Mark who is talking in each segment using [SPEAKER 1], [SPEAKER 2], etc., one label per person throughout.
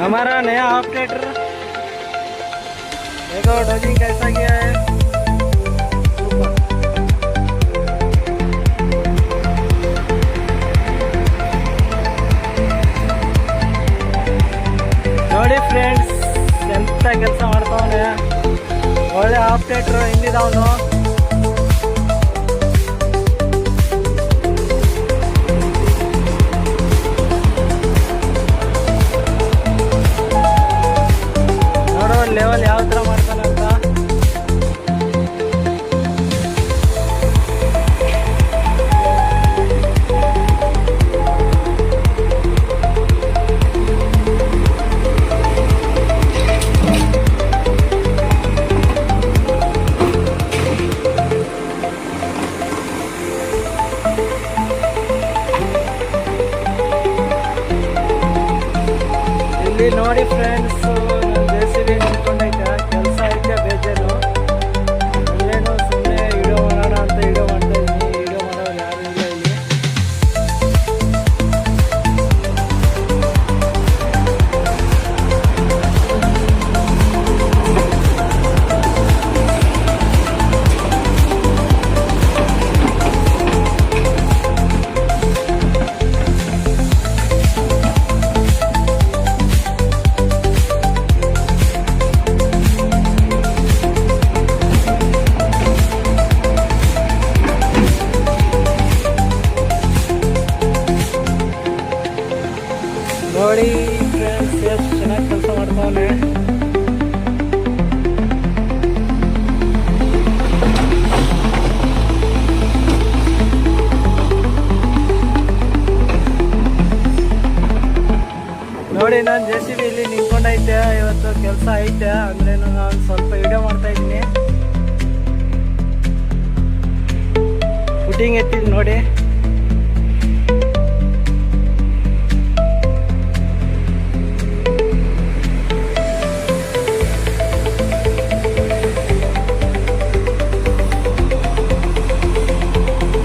[SPEAKER 1] हमारा नया ऑपरेटर देखो डॉजिंग कैसा किया है। ನೋಡಿ ಫ್ರೆಂಡ್ಸ್ ಎಂತ ಕೆಲಸ ಮಾಡ್ತಾವನೆ, ಒಳ್ಳೆ ಆಪರೇಟರ್ ಹಿಂದಿದವನು. ಲೆವೆಲ್ ಯಾವ ಥರ ಮಾಡ್ತಾನಂತ. ಇಲ್ಲಿ ನೋಡಿ ಫ್ರೆಂಡ್ಸ್, ನೋಡಿ ಫ್ರೆಂಡ್ಸ್ ಎಷ್ಟು ಚೆನ್ನಾಗಿ ಕೆಲಸ ಮಾಡ್ತಾವನೆ. ನೋಡಿ ನಾನು JCB ಇಲ್ಲಿ ನಿಂತ್ಕೊಂಡೈತೆ, ಇವತ್ತು ಕೆಲಸ ಐತೆ ಅಂದ್ರೆ ನಾನು ಸ್ವಲ್ಪ ವಿಡಿಯೋ ಮಾಡ್ತಾ ಇದ್ದೀನಿ. ಫುಟಿಂಗ್ ಎತ್ತಿದ್ ನೋಡಿ.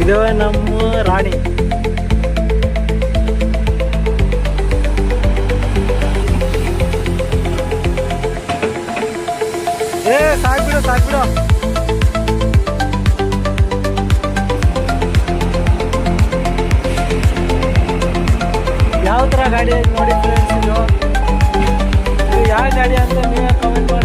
[SPEAKER 1] ಇದು ನಮ್ಮ ರಾಣಿ. ಸಾಕ್ಬಿಡು ಸಾಕ್ಬಿಡು. ಯಾವ ಥರ ಗಾಡಿ ಐತೆ ನೋಡಿ ಫ್ರೆಂಡ್ಸ್. ಇದು ಯಾವ ಗಾಡಿ ಅಂತ ನೀವೇ ಕಮೆಂಟ್ ಮಾಡಿ.